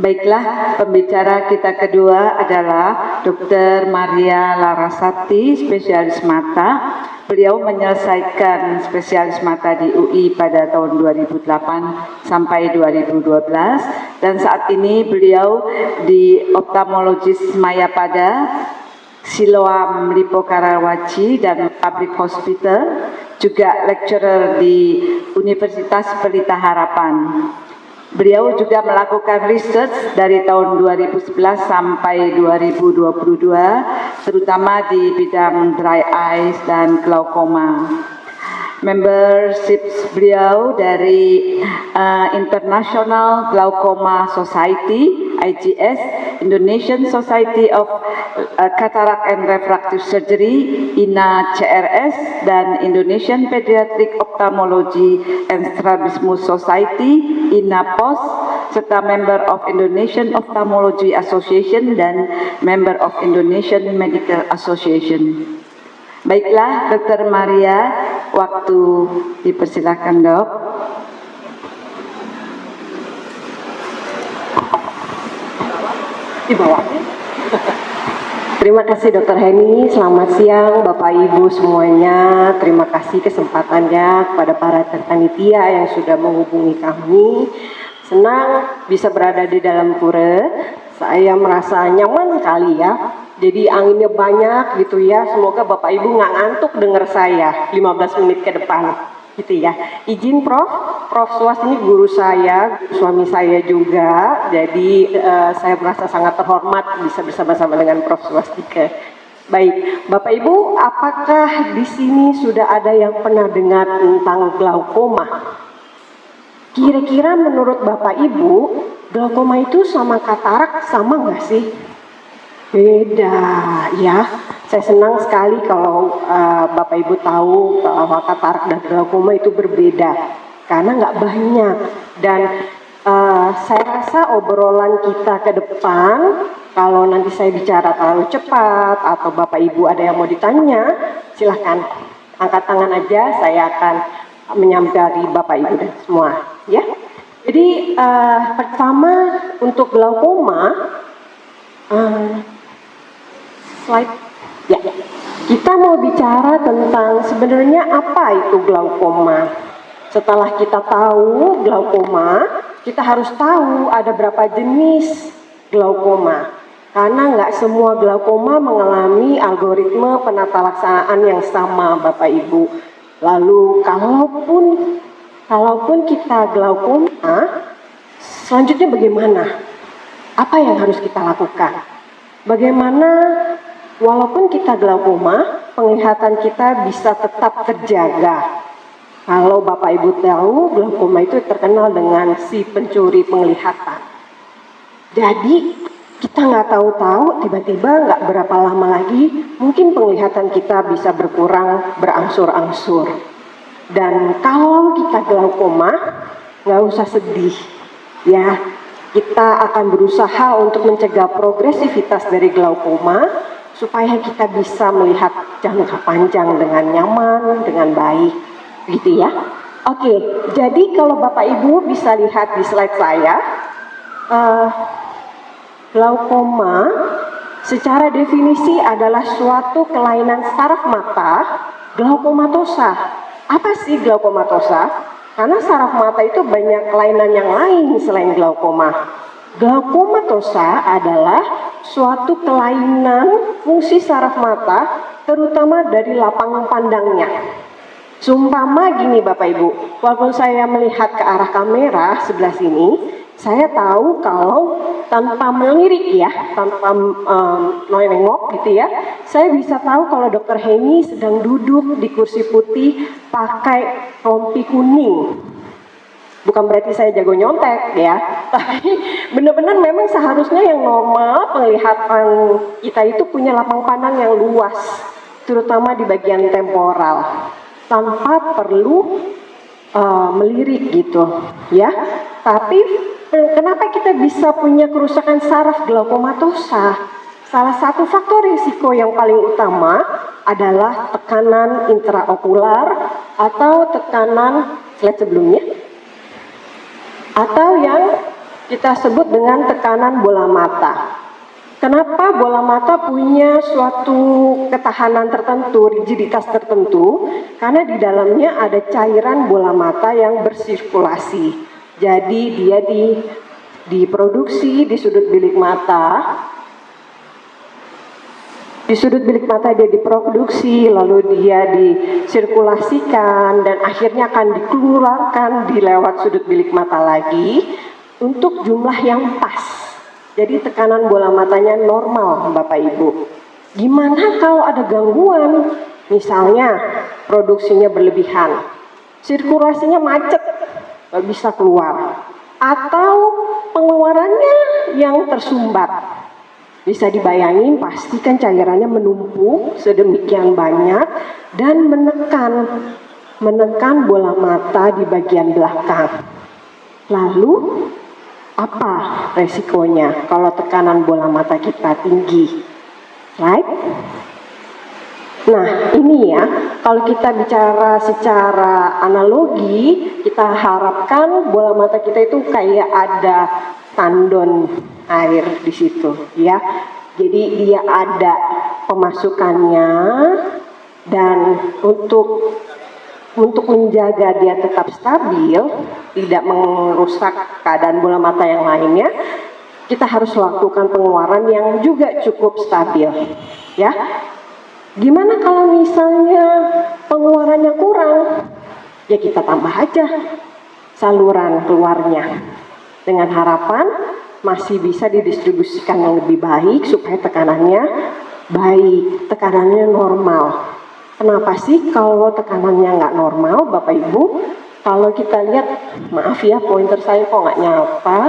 Baiklah, pembicara kita kedua adalah Dr. Maria Larasati, spesialis mata. Beliau menyelesaikan spesialis mata di UI pada tahun 2008 sampai 2012 dan saat ini beliau di Ophthalmologist Mayapada, Siloam Lipo Karawaci dan Public Hospital, juga lecturer di Universitas Pelita Harapan. Beliau juga melakukan research dari tahun 2011 sampai 2022, terutama di bidang dry eyes dan glaukoma. Membership beliau dari International Glaucoma Society, IGS, Indonesian Society of Cataract and Refractive Surgery, INA CRS, dan Indonesian Pediatric Ophthalmology and Strabismus Society, INA POS, serta member of Indonesian Ophthalmology Association dan member of Indonesian Medical Association. Baiklah, Dr. Maria, waktu dipersilakan, Dok. Di bawahnya. Terima kasih Dr. Heni, selamat siang Bapak Ibu semuanya. Terima kasih kesempatannya kepada para panitia yang sudah menghubungi kami. Senang bisa berada di dalam pura. Saya merasa nyaman sekali ya. Jadi anginnya banyak gitu ya. Semoga Bapak Ibu nggak ngantuk dengar saya 15 menit ke depan gitu ya. Izin Prof Suas ini guru saya, suami saya juga. Jadi saya merasa sangat terhormat bisa bersama-sama dengan Prof Swastika. Baik, Bapak Ibu, apakah di sini sudah ada yang pernah dengar tentang glaukoma? Kira-kira menurut Bapak Ibu, glaukoma itu sama katarak sama nggak sih? Beda ya. Saya senang sekali kalau Bapak Ibu tahu bahwa katarak dan glaukoma itu berbeda karena nggak banyak. Dan saya rasa obrolan kita ke depan, kalau nanti saya bicara terlalu cepat atau Bapak Ibu ada yang mau ditanya, silahkan angkat tangan aja, saya akan menyampaikan Bapak Ibu dan semua ya. Jadi pertama untuk glaukoma, slide ya. Kita mau bicara tentang sebenarnya apa itu glaukoma. Setelah kita tahu glaukoma, kita harus tahu ada berapa jenis glaukoma. Karena nggak semua glaukoma mengalami algoritma penata laksanaan yang sama, Bapak Ibu. Lalu kalaupun kita glaukoma, selanjutnya bagaimana? Apa yang harus kita lakukan? Bagaimana walaupun kita glaukoma, penglihatan kita bisa tetap terjaga. Kalau Bapak Ibu tahu, glaukoma itu terkenal dengan si pencuri penglihatan. Jadi kita nggak tahu-tahu, tiba-tiba nggak berapa lama lagi, mungkin penglihatan kita bisa berkurang berangsur-angsur. Dan kalau kita glaukoma, nggak usah sedih, ya. Kita akan berusaha untuk mencegah progresivitas dari glaukoma supaya kita bisa melihat jangka panjang dengan nyaman, dengan baik, gitu ya. Oke, jadi kalau Bapak Ibu bisa lihat di slide saya, glaukoma secara definisi adalah suatu kelainan saraf mata glaukomatosa. Apa sih glaukomatosa? Karena saraf mata itu banyak kelainan yang lain selain glaukoma. Glaukomatosa adalah suatu kelainan fungsi saraf mata, terutama dari lapang pandangnya. Sumpama gini Bapak Ibu, walaupun saya melihat ke arah kamera sebelah sini, saya tahu kalau tanpa melirik ya, tanpa nengok gitu ya, saya bisa tahu kalau Dokter Heni sedang duduk di kursi putih pakai rompi kuning. Bukan berarti saya jago nyontek ya, tapi benar-benar memang seharusnya yang normal penglihatan kita itu punya lapang pandang yang luas, terutama di bagian temporal, tanpa perlu melirik gitu ya. Tapi kenapa kita bisa punya kerusakan saraf glaukomatosa? Salah satu faktor risiko yang paling utama adalah tekanan intraokular atau tekanan slide sebelumnya, atau yang kita sebut dengan tekanan bola mata. Kenapa bola mata punya suatu ketahanan tertentu, rigiditas tertentu? Karena di dalamnya ada cairan bola mata yang bersirkulasi. Jadi dia diproduksi di sudut bilik mata. Di sudut bilik mata dia diproduksi, lalu dia disirkulasikan dan akhirnya akan dikeluarkan di lewat sudut bilik mata lagi untuk jumlah yang pas. Jadi tekanan bola matanya normal, Bapak Ibu. Gimana kalau ada gangguan? Misalnya produksinya berlebihan, sirkulasinya macet, nggak bisa keluar, atau pengeluarannya yang tersumbat. Bisa dibayangin, pastikan cairannya menumpuk sedemikian banyak dan menekan bola mata di bagian belakang. Lalu apa resikonya kalau tekanan bola mata kita tinggi? Right? Nah, ini ya, kalau kita bicara secara analogi, kita harapkan bola mata kita itu kayak ada tandon air di situ, ya. Jadi dia ada pemasukannya, dan untuk menjaga dia tetap stabil, tidak merusak keadaan bola mata yang lainnya, kita harus lakukan pengeluaran yang juga cukup stabil, ya. Gimana kalau misalnya pengeluarannya kurang? Ya kita tambah aja saluran keluarnya, dengan harapan masih bisa didistribusikan yang lebih baik supaya tekanannya baik, tekanannya normal. Kenapa sih kalau tekanannya nggak normal, Bapak Ibu? Kalau kita lihat, maaf ya pointer saya kok nggak nyapa.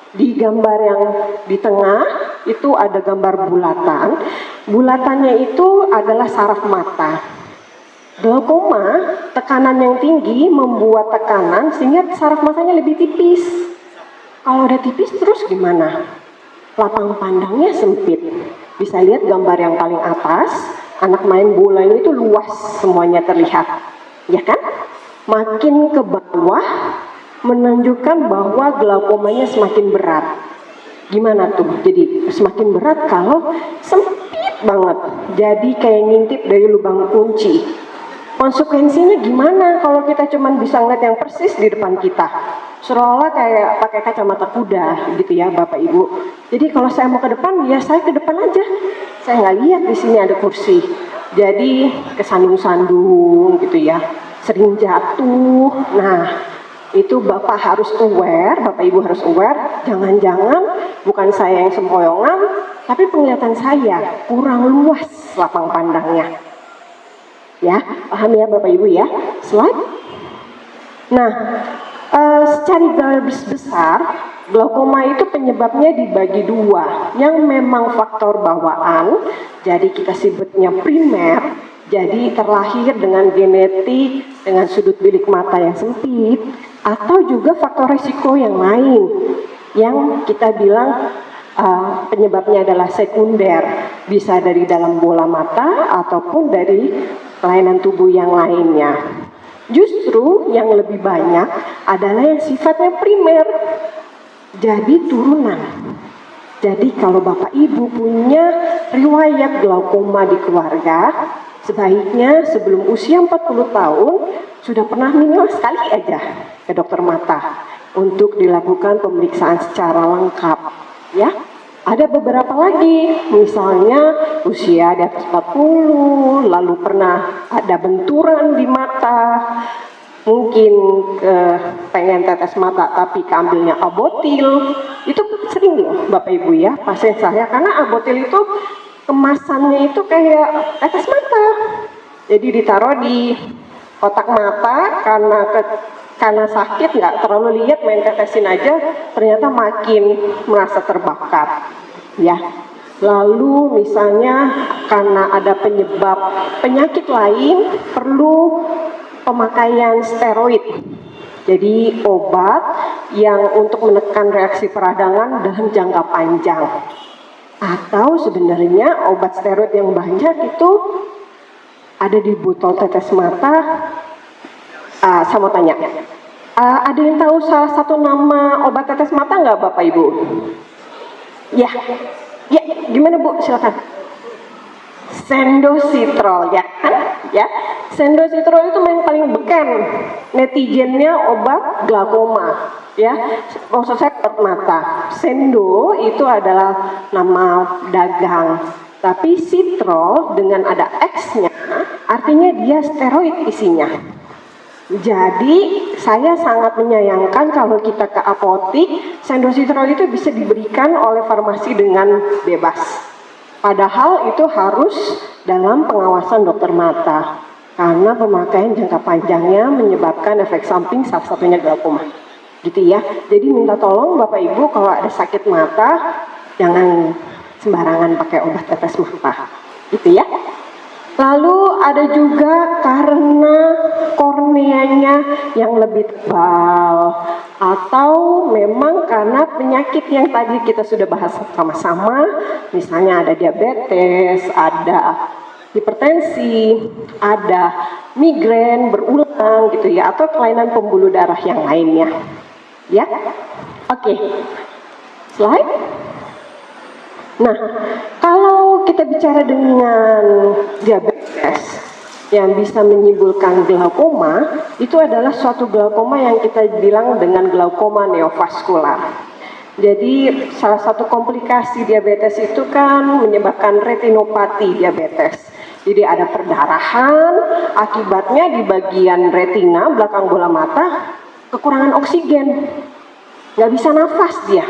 Di gambar yang di tengah itu ada gambar bulatan. Bulatannya itu adalah saraf mata. Glaukoma, tekanan yang tinggi membuat tekanan sehingga saraf matanya lebih tipis. Kalau udah tipis terus gimana? Lapang pandangnya sempit. Bisa lihat gambar yang paling atas, anak main bola ini tuh luas semuanya terlihat, ya kan? Makin ke bawah menunjukkan bahwa glaukomanya semakin berat. Gimana tuh? Jadi semakin berat kalau sempit banget. Jadi kayak ngintip dari lubang kunci. Konsekuensinya gimana kalau kita cuma bisa ngeliat yang persis di depan kita? Seolah kayak pakai kacamata kuda gitu ya Bapak Ibu. Jadi kalau saya mau ke depan, ya saya ke depan aja. Saya nggak lihat di sini ada kursi. Jadi kesandung-sandung gitu ya. Sering jatuh. Nah, itu Bapak harus aware, Bapak Ibu harus aware. Jangan-jangan bukan saya yang sempoyongan, tapi penglihatan saya kurang luas lapang pandangnya. Ya, paham ya Bapak Ibu ya? Slide. Nah, secara garis besar, glaukoma itu penyebabnya dibagi dua. Yang memang faktor bawaan, jadi kita sebutnya primer, jadi terlahir dengan genetik, dengan sudut bilik mata yang sempit, atau juga faktor risiko yang lain, yang kita bilang penyebabnya adalah sekunder, bisa dari dalam bola mata ataupun dari kelainan tubuh yang lainnya. Justru yang lebih banyak adalah yang sifatnya primer, jadi turunan. Jadi kalau Bapak Ibu punya riwayat glaukoma di keluarga, sebaiknya sebelum usia 40 tahun sudah pernah minimal sekali aja ke dokter mata untuk dilakukan pemeriksaan secara lengkap, ya. Ada beberapa lagi, misalnya usia di atas 40, lalu pernah ada benturan di mata, mungkin pengen tetes mata tapi keambilnya abotil, itu sering loh Bapak Ibu ya pasien saya, karena Albotil itu kemasannya itu kayak tetes mata. Jadi ditaruh di kotak mata, karena sakit nggak terlalu lihat, main tetesin aja, ternyata makin merasa terbakar ya. Lalu misalnya karena ada penyebab penyakit lain perlu pemakaian steroid. Jadi obat yang untuk menekan reaksi peradangan dalam jangka panjang. Atau sebenarnya obat steroid yang banyak itu ada di botol tetes mata. Saya mau tanya, ada yang tahu salah satu nama obat tetes mata nggak Bapak Ibu? Ya, gimana Bu? Silakan. Sendositrol ya kan? Ya, sendositrol itu yang paling beken netizennya obat glaukoma ya. Maksud saya obat mata. Sendo itu adalah nama dagang, tapi sitrol dengan ada X-nya artinya dia steroid isinya. Jadi saya sangat menyayangkan kalau kita ke apotik sendositrol itu bisa diberikan oleh farmasi dengan bebas. Padahal itu harus dalam pengawasan dokter mata, karena pemakaian jangka panjangnya menyebabkan efek samping, salah satunya glaukoma. Gitu ya. Jadi minta tolong Bapak Ibu kalau ada sakit mata jangan sembarangan pakai obat tetes mata. Gitu ya. Lalu ada juga karena korneanya yang lebih tebal, atau memang karena penyakit yang tadi kita sudah bahas sama-sama, misalnya ada diabetes, ada hipertensi, ada migrain berulang gitu ya, atau kelainan pembuluh darah yang lainnya. Ya, oke. Slide. Nah, kalau kita bicara dengan diabetes yang bisa menimbulkan glaukoma, itu adalah suatu glaukoma yang kita bilang dengan glaukoma neovaskular. Jadi salah satu komplikasi diabetes itu kan menyebabkan retinopati diabetes. Jadi ada perdarahan, akibatnya di bagian retina belakang bola mata kekurangan oksigen, nggak bisa nafas dia.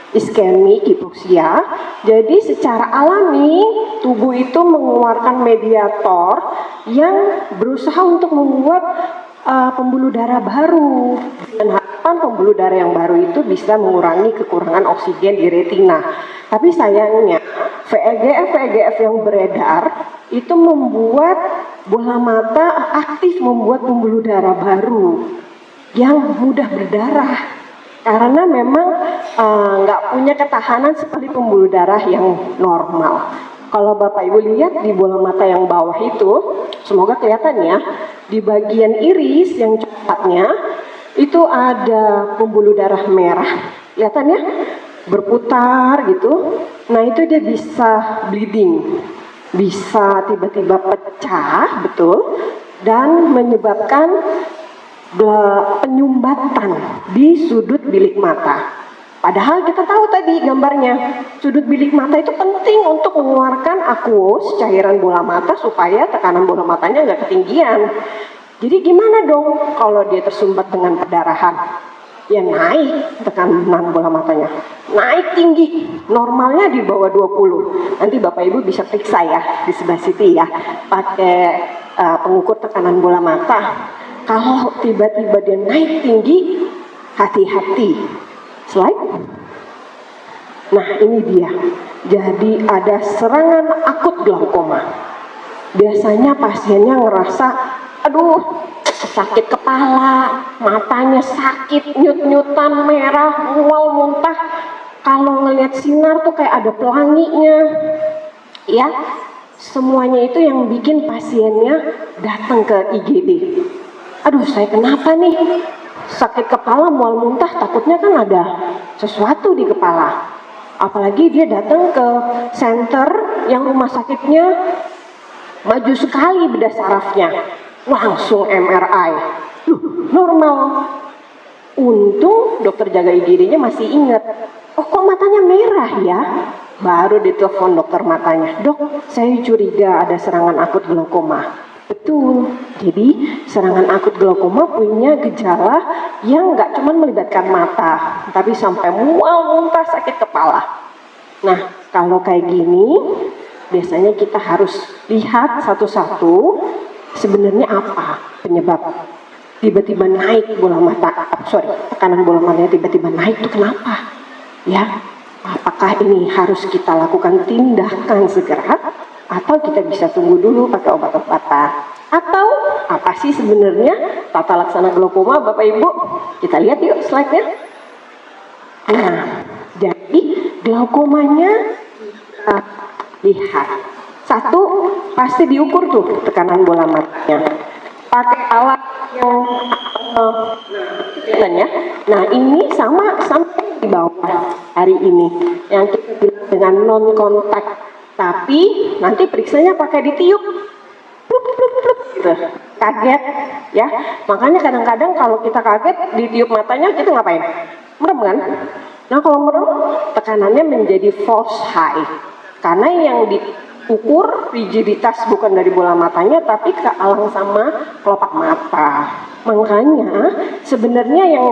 Iskemik, hipoksia. Jadi secara alami tubuh itu mengeluarkan mediator yang berusaha untuk membuat pembuluh darah baru, dan harapan pembuluh darah yang baru itu bisa mengurangi kekurangan oksigen di retina. Tapi sayangnya VEGF yang beredar itu membuat bola mata aktif membuat pembuluh darah baru yang mudah berdarah. Karena memang nggak punya ketahanan seperti pembuluh darah yang normal. Kalau Bapak Ibu lihat di bola mata yang bawah itu, semoga kelihatan ya, di bagian iris yang coklatnya itu ada pembuluh darah merah, kelihatan ya, berputar gitu. Nah itu dia bisa bleeding, bisa tiba-tiba pecah, betul, dan menyebabkan penyumbatan di sudut bilik mata. Padahal kita tahu tadi gambarnya, sudut bilik mata itu penting untuk mengeluarkan aqueous, cairan bola mata, supaya tekanan bola matanya nggak ketinggian. Jadi gimana dong kalau dia tersumbat dengan perdarahan? Ya naik tekanan bola matanya, naik tinggi, normalnya di bawah 20. Nanti Bapak Ibu bisa periksa ya di sebelah situ ya, pakai pengukur tekanan bola mata. Kalau tiba-tiba dia naik tinggi, hati-hati. Slide. Nah ini dia. Jadi ada serangan akut glaukoma. Biasanya pasiennya ngerasa, aduh sakit kepala, matanya sakit, nyut-nyutan, merah, mual, muntah. Kalau ngelihat sinar tuh kayak ada pelanginya. Ya, semuanya itu yang bikin pasiennya datang ke IGD. Aduh saya kenapa nih, sakit kepala, mual, muntah, takutnya kan ada sesuatu di kepala. Apalagi dia datang ke center yang rumah sakitnya maju sekali beda sarafnya, langsung MRI, normal. Untung dokter jaga IGD-nya masih ingat, oh kok matanya merah ya. Baru ditelepon dokter matanya, dok saya curiga ada serangan akut glaukoma. Betul. Jadi serangan akut glaukoma punya gejala yang nggak cuma melibatkan mata, tapi sampai mual, muntah, sakit kepala. Nah, kalau kayak gini, biasanya kita harus lihat satu-satu sebenarnya apa penyebab tiba-tiba naik bola mata, tekanan bola matanya tiba-tiba naik itu kenapa? Ya, apakah ini harus kita lakukan tindakan segera atau kita bisa tunggu dulu pakai obat-obatan? Atau apa sih sebenarnya tata laksana glaukoma Bapak Ibu? Kita lihat yuk slide-nya. Nah, jadi glaukomanya kita lihat. Satu, pasti diukur tuh tekanan bola matanya. Pakai alat yang ya. Nah, ini sama sampai di bawah hari ini yang kita bilang dengan non kontak. Tapi nanti periksanya pakai ditiup. Plup, plup, plup, gitu. Kaget ya. Makanya kadang-kadang kalau kita kaget ditiup matanya kita ngapain? Merem kan? Nah, kalau merem tekanannya menjadi false high. Karena yang diukur rigiditas bukan dari bola matanya tapi ke alang sama kelopak mata. Makanya sebenarnya yang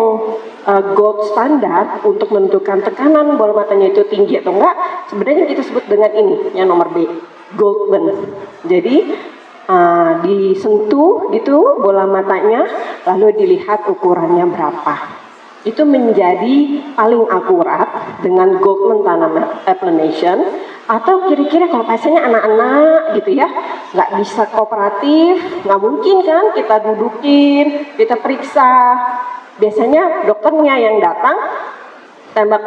gold standar untuk menentukan tekanan bola matanya itu tinggi atau enggak, sebenarnya kita sebut dengan ini, yang nomor B, Goldman. Jadi disentuh gitu bola matanya, lalu dilihat ukurannya berapa. Itu menjadi paling akurat dengan Goldman Applanation. Atau kira-kira kalau pasiennya anak-anak gitu ya, nggak bisa kooperatif, nggak mungkin kan kita dudukin, kita periksa. Biasanya dokternya yang datang, tembak.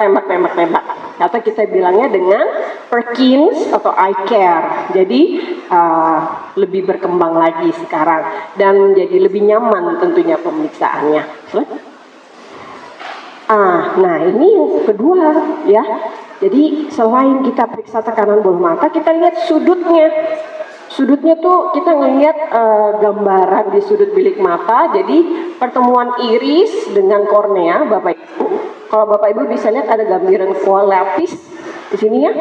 Atau kita bilangnya dengan Perkins atau eye care. Jadi lebih berkembang lagi sekarang dan jadi lebih nyaman tentunya pemeriksaannya. Nah ini yang kedua ya. Jadi selain kita periksa tekanan bola mata, kita lihat sudutnya. Sudutnya tuh kita ngelihat gambaran di sudut bilik mata. Jadi pertemuan iris dengan kornea, Bapak Ibu. Kalau Bapak Ibu bisa lihat ada gambaran kual lapis di sini ya,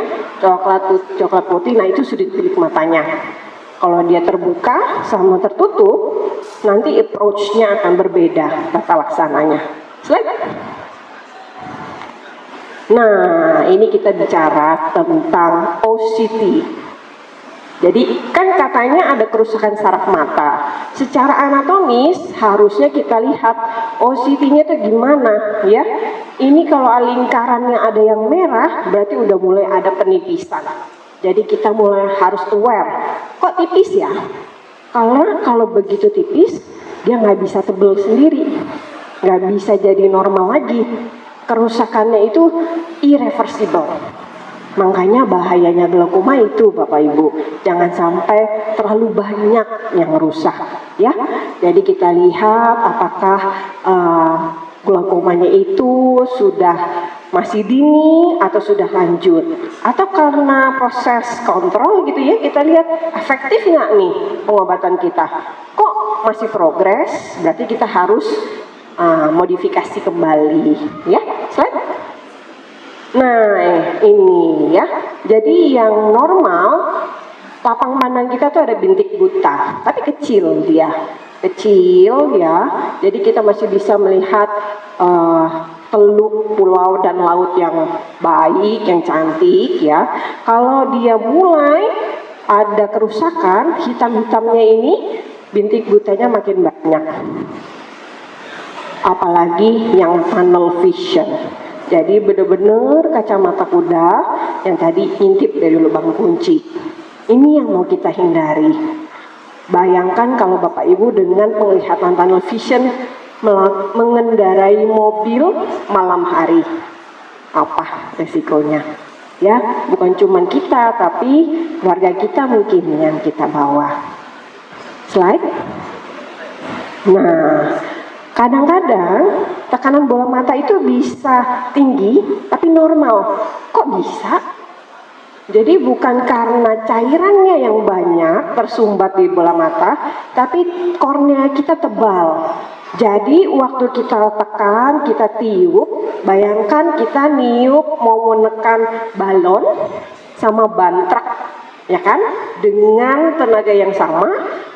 coklat putih. Nah itu sudut bilik matanya. Kalau dia terbuka sama tertutup, nanti approach-nya akan berbeda tata laksananya. Slide. Nah, ini kita bicara tentang OCT. Jadi kan katanya ada kerusakan saraf mata. Secara anatomis harusnya kita lihat OCT-nya itu gimana ya. Ini kalau lingkarannya ada yang merah berarti udah mulai ada penipisan. Jadi kita mulai harus aware. Kok tipis ya? Karena kalau begitu tipis dia nggak bisa tebel sendiri, nggak bisa jadi normal lagi. Kerusakannya itu irreversible. Makanya bahayanya glaukoma itu Bapak Ibu, jangan sampai terlalu banyak yang rusak ya. Jadi kita lihat apakah glaukomanya itu sudah masih dini atau sudah lanjut, atau karena proses kontrol gitu ya, kita lihat efektif nggak nih pengobatan kita. Kok masih progres, berarti kita harus modifikasi kembali ya. Slide. Nah ini ya, jadi yang normal lapang pandang kita tuh ada bintik buta, tapi kecil dia, kecil ya. Jadi kita masih bisa melihat teluk, pulau dan laut yang baik, yang cantik ya. Kalau dia mulai ada kerusakan, hitam-hitamnya ini, bintik butanya makin banyak. Apalagi yang tunnel vision. Jadi benar-benar kacamata kuda yang tadi ngintip dari lubang kunci. Ini yang mau kita hindari. Bayangkan kalau Bapak Ibu dengan penglihatan tunnel vision mengendarai mobil malam hari. Apa resikonya? Ya, bukan cuma kita tapi keluarga kita mungkin yang kita bawa. Slide. Nah, kadang-kadang tekanan bola mata itu bisa tinggi tapi normal. Kok bisa? Jadi bukan karena cairannya yang banyak tersumbat di bola mata, tapi kornea kita tebal. Jadi waktu kita tekan, kita tiup, bayangkan kita niup mau menekan balon sama ban truk, ya kan? Dengan tenaga yang sama,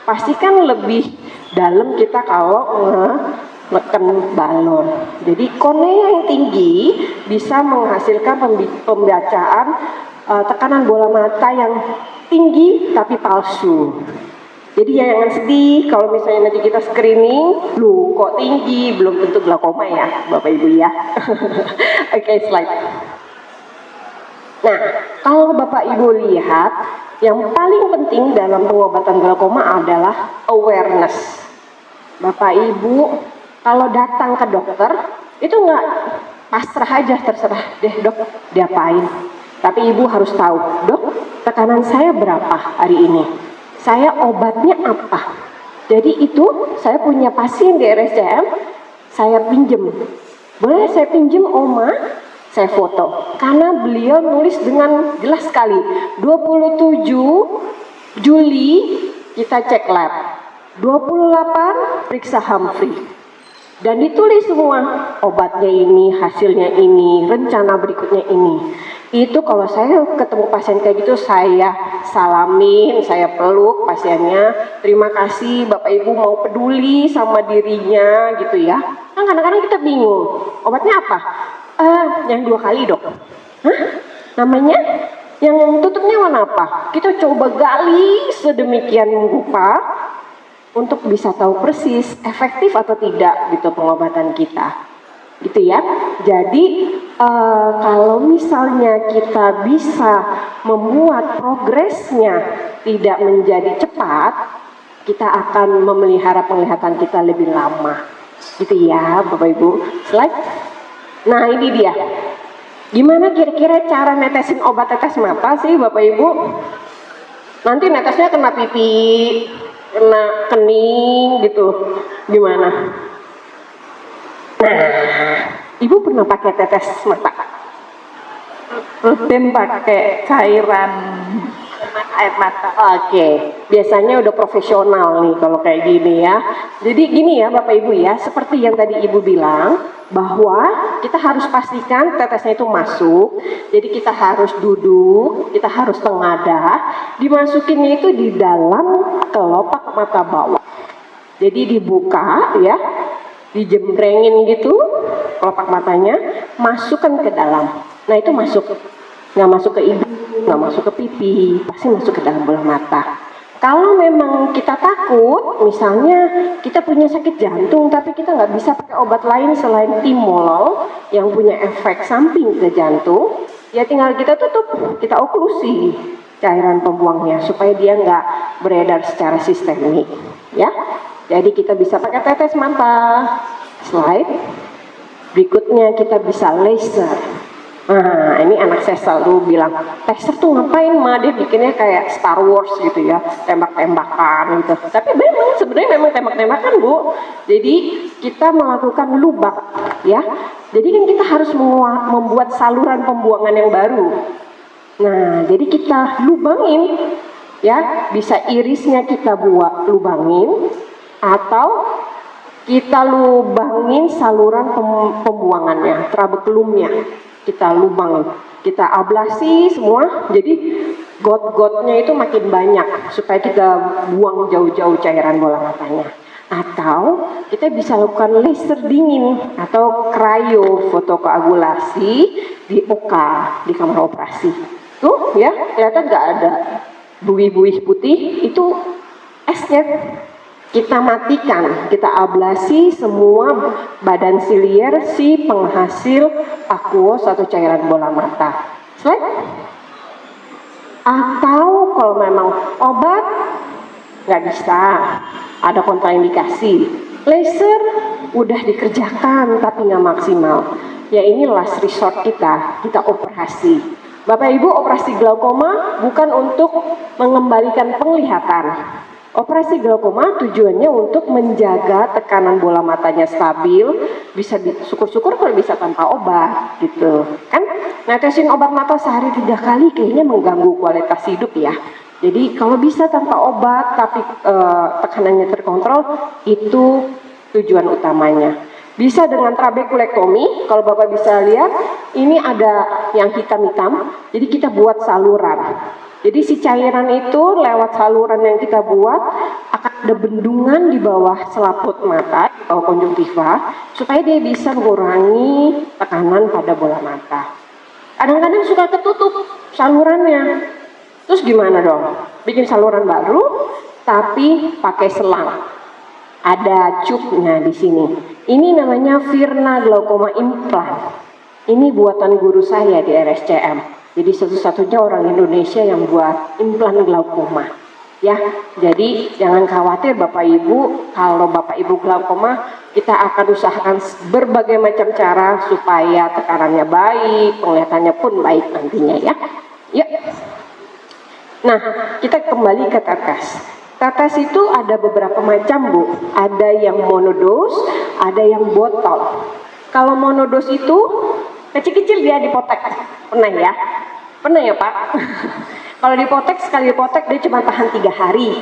pastikan lebih dalam kita kalau neken balon. Jadi kornea yang tinggi bisa menghasilkan pembacaan tekanan bola mata yang tinggi tapi palsu. Jadi ya jangan sedih kalau misalnya nanti kita screening, lu kok tinggi, belum tentu glaukoma ya Bapak Ibu ya. Oke, slide. Nah, kalau Bapak Ibu lihat, yang paling penting dalam pengobatan glaukoma adalah awareness. Bapak Ibu kalau datang ke dokter itu nggak pasrah aja, terserah deh dok diapain. Tapi ibu harus tahu, dok tekanan saya berapa hari ini, saya obatnya apa. Jadi itu saya punya pasien di RSCM, saya pinjem, boleh saya pinjem Oma, saya foto. Karena beliau nulis dengan jelas sekali, 27 Juli kita cek lab, 28 periksa Humphrey. Dan ditulis semua, obatnya ini, hasilnya ini, rencana berikutnya ini. Itu kalau saya ketemu pasien kayak gitu, saya salamin, saya peluk pasiennya. Terima kasih Bapak Ibu mau peduli sama dirinya gitu ya. Kan kadang-kadang kita bingung, obatnya apa? Yang 2 kali dok. Hah? Namanya? Yang tutupnya warna apa? Kita coba gali sedemikian rupa untuk bisa tahu persis efektif atau tidak gitu pengobatan kita, gitu ya. Jadi kalau misalnya kita bisa membuat progresnya tidak menjadi cepat, kita akan memelihara penglihatan kita lebih lama, gitu ya Bapak Ibu. Slide. Nah ini dia. Gimana kira-kira cara netesin obat tetes mata sih Bapak Ibu? Nanti netesnya kena pipi, kena kening gitu, gimana? Nah, ibu pernah pakai tetes mata? Rutin pakai cairan air mata. Oke, biasanya udah profesional nih kalau kayak gini ya. Jadi gini ya Bapak Ibu ya, seperti yang tadi Ibu bilang, bahwa kita harus pastikan tetesnya itu masuk. Jadi kita harus duduk, kita harus tengadah, dimasukinnya itu di dalam kelopak mata bawah. Jadi dibuka ya, dijembrengin gitu kelopak matanya, masukkan ke dalam. Nah itu masuk, nggak masuk ke hidung, nggak masuk ke pipi, pasti masuk ke dalam bola mata. Kalau memang kita takut, misalnya kita punya sakit jantung, tapi kita nggak bisa pakai obat lain selain timolol yang punya efek samping ke jantung, ya tinggal kita tutup, kita oklusi cairan pembuangnya supaya dia nggak beredar secara sistemik, ya. Jadi kita bisa pakai tetes mata. Slide. Berikutnya kita bisa laser. Nah, ini anak saya selalu bilang, laser tuh ngapain Ma? Dia bikinnya kayak Star Wars gitu ya, tembak-tembakan gitu. Tapi memang sebenarnya memang tembak-tembakan Bu. Jadi kita melakukan lubang, ya. Jadi kan kita harus membuat saluran pembuangan yang baru. Nah, jadi kita lubangin, ya. Bisa irisnya kita buat lubangin, atau kita lubangin saluran pembuangannya, trabekulumnya. Kita lubangin, kita ablasi semua, jadi got-gotnya itu makin banyak supaya kita buang jauh-jauh cairan bola matanya. Atau kita bisa lakukan laser dingin atau cryo fotokoagulasi di OK, di kamar operasi. Tuh ya, kelihatan nggak ada buih-buih putih, itu esnya. Kita matikan, kita ablasi semua badan silier si penghasil aqueous atau cairan bola mata. Slide. Atau kalau memang obat nggak bisa, ada kontraindikasi, laser udah dikerjakan tapi nggak maksimal. Ya ini last resort kita operasi. Bapak Ibu, operasi glaukoma bukan untuk mengembalikan penglihatan. Operasi glaukoma tujuannya untuk menjaga tekanan bola matanya stabil, bisa syukur-syukur kalau bisa tanpa obat gitu kan. Netesin obat mata sehari 3 kali kayaknya mengganggu kualitas hidup ya. Jadi kalau bisa tanpa obat tapi tekanannya terkontrol, itu tujuan utamanya. Bisa dengan trabekulektomi, kalau Bapak bisa lihat ini ada yang hitam-hitam, jadi kita buat saluran. Jadi si cairan itu lewat saluran yang kita buat akan ada bendungan di bawah selaput mata, di bawah konjungtiva, supaya dia bisa mengurangi tekanan pada bola mata. Kadang-kadang suka ketutup salurannya. Terus gimana dong? Bikin saluran baru, tapi pakai selang. Ada cupnya di sini. Ini namanya Virna Glaukoma Implant. Ini buatan guru saya di RSCM. Jadi satu-satunya orang Indonesia yang buat implan glaukoma. Ya, jadi jangan khawatir Bapak Ibu, kalau Bapak Ibu glaukoma, kita akan usahakan berbagai macam cara supaya tekanannya baik, penglihatannya pun baik nantinya ya. Ya. Nah, kita kembali ke tetes. Tetes itu ada beberapa macam Bu, ada yang monodos, ada yang botol. Kalau monodos itu kecil-kecil dia dipotek, pernah ya? Pernah ya Pak? Kalau dipotek, sekali dipotek dia cuma tahan 3 hari.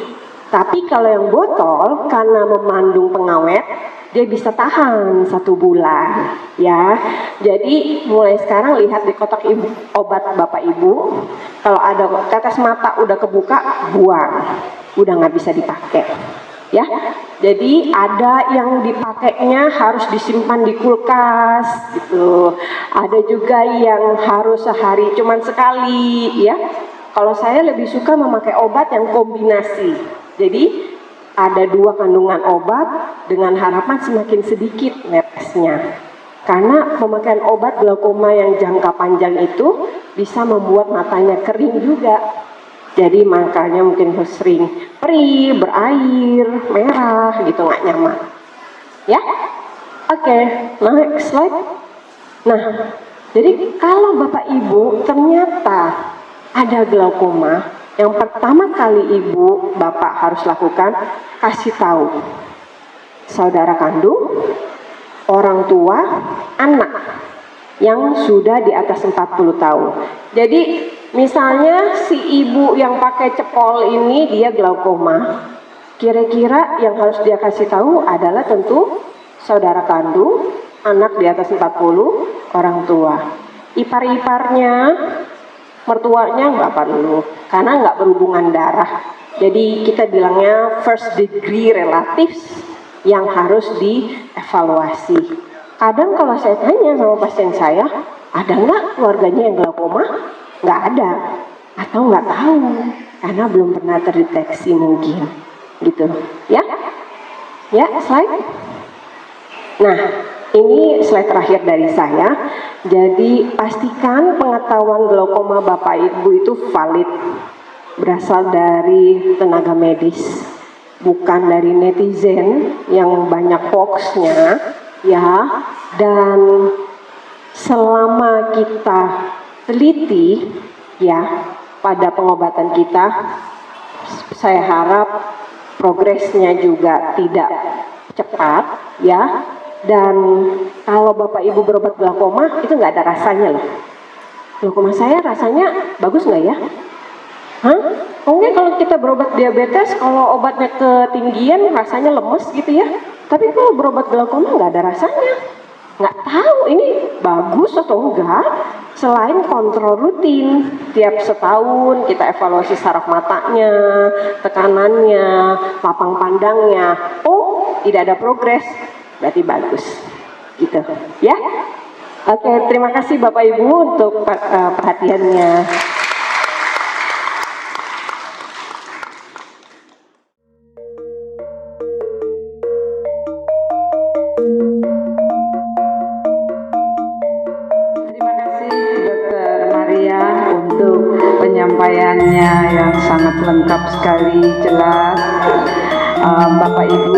Tapi kalau yang botol, karena mengandung pengawet, dia bisa tahan 1 bulan. Ya, jadi mulai sekarang lihat di kotak obat Bapak Ibu, kalau ada tetes mata udah kebuka, buang, udah nggak bisa dipakai. Ya, jadi ada yang dipakainya harus disimpan di kulkas, gitu. Ada juga yang harus sehari cuman sekali, ya. Kalau saya lebih suka memakai obat yang kombinasi. Jadi ada 2 kandungan obat dengan harapan semakin sedikit netesnya. Karena pemakaian obat glaukoma yang jangka panjang itu bisa membuat matanya kering juga. Jadi makanya mungkin sering perih, berair, merah gitu, nggak nyaman. Ya, oke, next slide. Nah, jadi kalau Bapak Ibu ternyata ada glaukoma, yang pertama kali Ibu Bapak harus lakukan, kasih tahu saudara kandung, orang tua, anak yang sudah di atas 40 tahun. Jadi misalnya si ibu yang pakai cepol ini dia glaukoma, kira-kira yang harus dia kasih tahu adalah tentu saudara kandung, anak di atas 40, orang tua. Ipar-iparnya, mertuanya nggak perlu, karena nggak berhubungan darah. Jadi kita bilangnya first degree relatives yang harus dievaluasi. Kadang kalau saya tanya sama pasien saya, ada nggak keluarganya yang glaukoma? Nggak ada, atau nggak tahu, karena belum pernah terdeteksi mungkin, gitu. Ya, ya slide. Nah, ini slide terakhir dari saya. Jadi pastikan pengetahuan glaukoma Bapak Ibu itu valid, berasal dari tenaga medis, bukan dari netizen yang banyak hoaxnya, ya. Dan selama kita teliti, ya, pada pengobatan kita, saya harap progresnya juga tidak cepat, ya. Dan kalau Bapak Ibu berobat glaukoma itu nggak ada rasanya loh. Glaukoma saya rasanya bagus nggak ya? Hah? Mungkin kalau kita berobat diabetes, kalau obatnya ketinggian rasanya lemes gitu ya. Tapi kalau berobat glaukoma nggak ada rasanya. Nggak tahu ini bagus atau enggak. Selain kontrol rutin, tiap setahun kita evaluasi saraf matanya, tekanannya, lapang pandangnya. Oh, tidak ada progres, berarti bagus, gitu ya. Oke, terima kasih Bapak Ibu untuk perhatiannya. Terima kasih Dr. Maria untuk penyampaiannya yang sangat lengkap sekali, jelas. Bapak Ibu,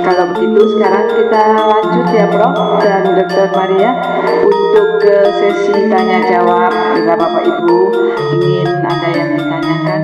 kalau begitu sekarang kita lanjut ya Prof dan Dr. Maria untuk ke sesi tanya jawab. Bila Bapak Ibu ingin ada yang ditanyakan,